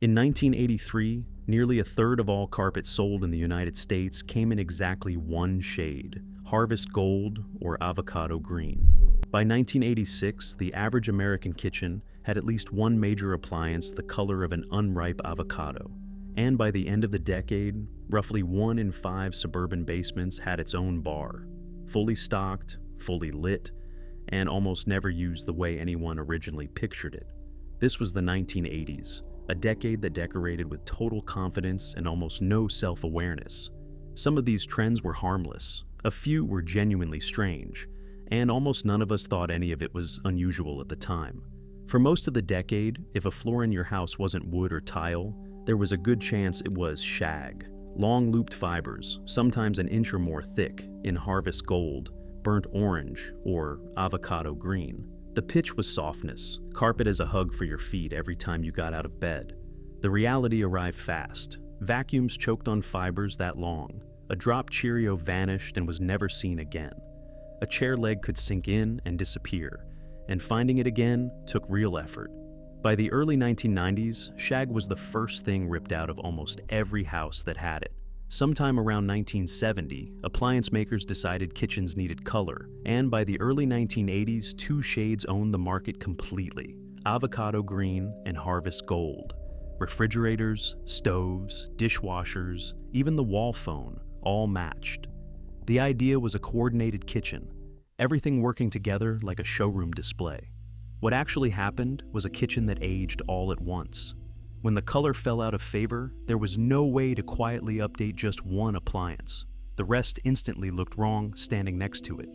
In 1983, nearly a third of all carpet sold in the United States came in exactly one shade: harvest gold or avocado green. By 1986, the average American kitchen had at least one major appliance the color of an unripe avocado. And by the end of the decade, roughly 1 in 5 suburban basements had its own bar, fully stocked, fully lit, and almost never used the way anyone originally pictured it. This was the 1980s, a decade that decorated with total confidence and almost no self-awareness. Some of these trends were harmless, a few were genuinely strange, and almost none of us thought any of it was unusual at the time. For most of the decade, if a floor in your house wasn't wood or tile, there was a good chance it was shag. Long looped fibers, sometimes an inch or more thick, in harvest gold, burnt orange, or avocado green. The pitch was softness, carpet as a hug for your feet every time you got out of bed. The reality arrived fast. Vacuums choked on fibers that long. A dropped Curio vanished and was never seen again. A chair leg could sink in and disappear, and finding it again took real effort. By the early 1990s, shag was the first thing ripped out of almost every house that had it. Sometime around 1970, appliance makers decided kitchens needed color, and by the early 1980s, 2 shades owned the market completely: avocado green and harvest gold. Refrigerators, stoves, dishwashers, even the wall phone, all matched. The idea was a coordinated kitchen, everything working together like a showroom display. What actually happened was a kitchen that aged all at once. When the color fell out of favor, there was no way to quietly update just one appliance. The rest instantly looked wrong standing next to it.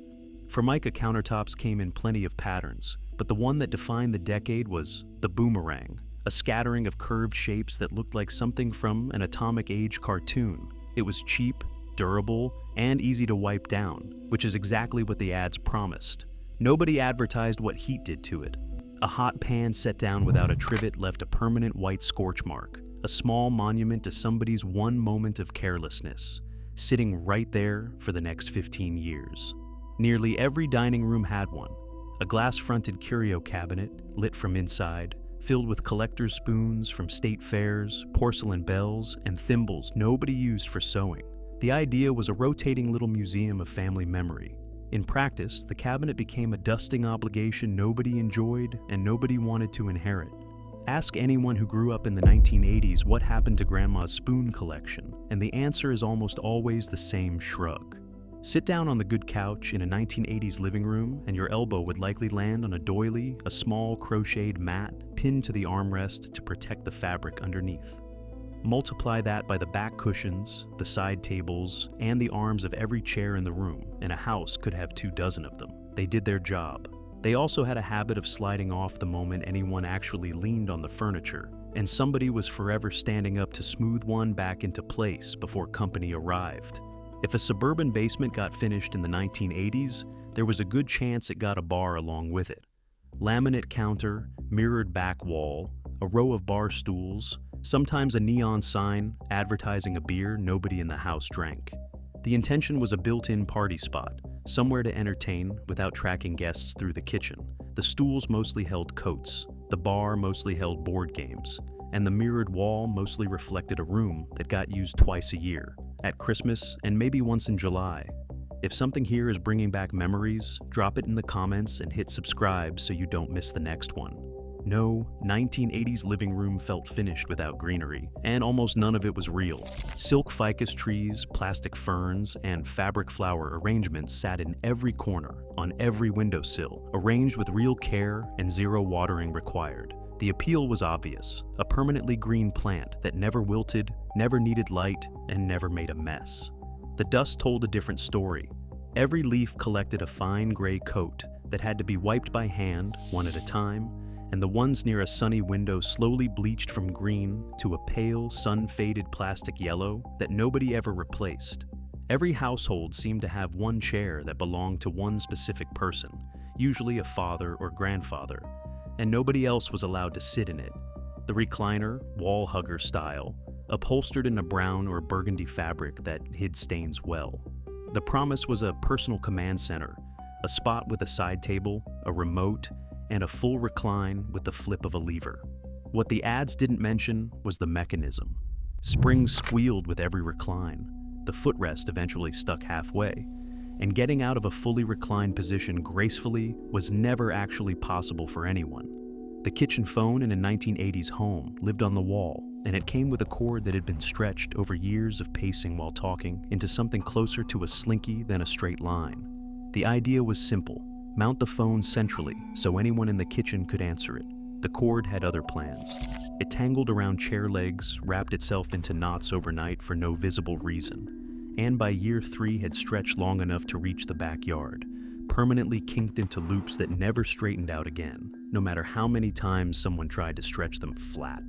Formica countertops came in plenty of patterns, but the one that defined the decade was the boomerang, a scattering of curved shapes that looked like something from an Atomic Age cartoon. It was cheap, durable, and easy to wipe down, which is exactly what the ads promised. Nobody advertised what heat did to it. A hot pan set down without a trivet left a permanent white scorch mark, a small monument to somebody's one moment of carelessness, sitting right there for the next 15 years. Nearly every dining room had one, a glass-fronted Curio cabinet, lit from inside, filled with collector's spoons from state fairs, porcelain bells, and thimbles nobody used for sewing. The idea was a rotating little museum of family memory. In practice, the cabinet became a dusting obligation nobody enjoyed and nobody wanted to inherit. Ask anyone who grew up in the 1980s what happened to Grandma's spoon collection, and the answer is almost always the same shrug. Sit down on the good couch in a 1980s living room, and your elbow would likely land on a doily, a small crocheted mat pinned to the armrest to protect the fabric underneath. Multiply that by the back cushions, the side tables, and the arms of every chair in the room, and a house could have 24 of them. They did their job. They also had a habit of sliding off the moment anyone actually leaned on the furniture, and somebody was forever standing up to smooth one back into place before company arrived. If a suburban basement got finished in the 1980s, there was a good chance it got a bar along with it. Laminate counter, mirrored back wall, a row of bar stools, sometimes a neon sign advertising a beer nobody in the house drank. The intention was a built-in party spot, somewhere to entertain without tracking guests through the kitchen. The stools mostly held coats, the bar mostly held board games, and the mirrored wall mostly reflected a room that got used twice a year, at Christmas and maybe once in July. If something here is bringing back memories, drop it in the comments and hit subscribe so you don't miss the next one. No, 1980s living room felt finished without greenery, and almost none of it was real. Silk ficus trees, plastic ferns, and fabric flower arrangements sat in every corner, on every windowsill, arranged with real care and zero watering required. The appeal was obvious: a permanently green plant that never wilted, never needed light, and never made a mess. The dust told a different story. Every leaf collected a fine gray coat that had to be wiped by hand, one at a time, and the ones near a sunny window slowly bleached from green to a pale, sun-faded plastic yellow that nobody ever replaced. Every household seemed to have one chair that belonged to one specific person, usually a father or grandfather, and nobody else was allowed to sit in it. The recliner, wall hugger style, upholstered in a brown or burgundy fabric that hid stains well. The promise was a personal command center, a spot with a side table, a remote, and a full recline with the flip of a lever. What the ads didn't mention was the mechanism. Springs squealed with every recline. The footrest eventually stuck halfway, and getting out of a fully reclined position gracefully was never actually possible for anyone. The kitchen phone in a 1980s home lived on the wall, and it came with a cord that had been stretched over years of pacing while talking into something closer to a slinky than a straight line. The idea was simple: mount the phone centrally so anyone in the kitchen could answer it. The cord had other plans. It tangled around chair legs, wrapped itself into knots overnight for no visible reason, and by year 3 had stretched long enough to reach the backyard, permanently kinked into loops that never straightened out again, no matter how many times someone tried to stretch them flat.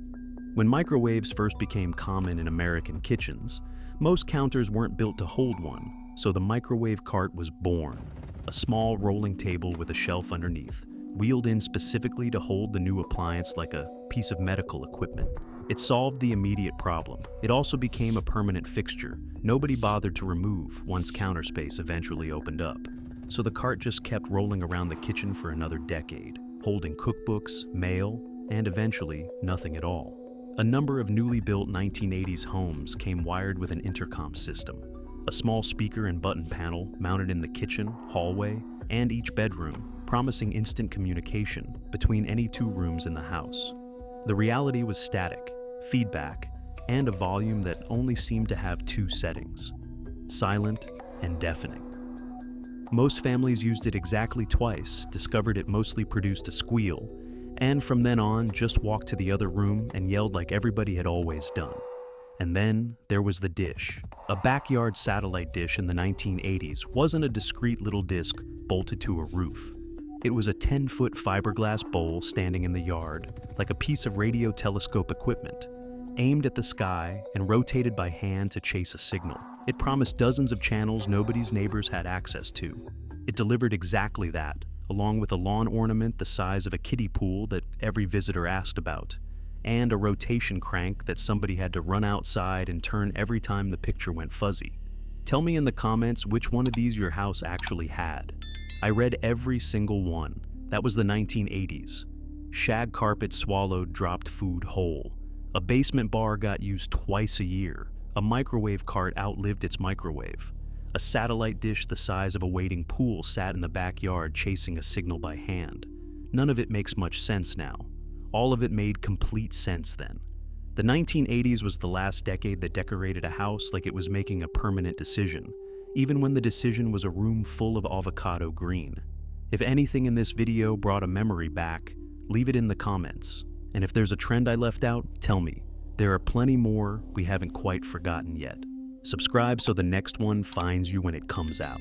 When microwaves first became common in American kitchens, most counters weren't built to hold one, so the microwave cart was born, a small rolling table with a shelf underneath, wheeled in specifically to hold the new appliance like a piece of medical equipment. It solved the immediate problem. It also became a permanent fixture nobody bothered to remove once counter space eventually opened up. So the cart just kept rolling around the kitchen for another decade, holding cookbooks, mail, and eventually nothing at all. A number of newly built 1980s homes came wired with an intercom system, a small speaker and button panel mounted in the kitchen, hallway, and each bedroom, promising instant communication between any 2 rooms in the house. The reality was static, feedback, and a volume that only seemed to have 2 settings: silent and deafening. Most families used it exactly twice, discovered it mostly produced a squeal, and from then on just walked to the other room and yelled like everybody had always done. And then there was the dish. A backyard satellite dish in the 1980s wasn't a discreet little disc bolted to a roof. It was a 10-foot fiberglass bowl standing in the yard, like a piece of radio telescope equipment, aimed at the sky and rotated by hand to chase a signal. It promised dozens of channels nobody's neighbors had access to. It delivered exactly that, along with a lawn ornament the size of a kiddie pool that every visitor asked about, and a rotation crank that somebody had to run outside and turn every time the picture went fuzzy. Tell me in the comments which one of these your house actually had. I read every single one. That was the 1980s. Shag carpet swallowed dropped food whole. A basement bar got used twice a year. A microwave cart outlived its microwave. A satellite dish the size of a waiting pool sat in the backyard chasing a signal by hand. None of it makes much sense now. All of it made complete sense then. The 1980s was the last decade that decorated a house like it was making a permanent decision, even when the decision was a room full of avocado green. If anything in this video brought a memory back, leave it in the comments. And if there's a trend I left out, tell me. There are plenty more we haven't quite forgotten yet. Subscribe so the next one finds you when it comes out.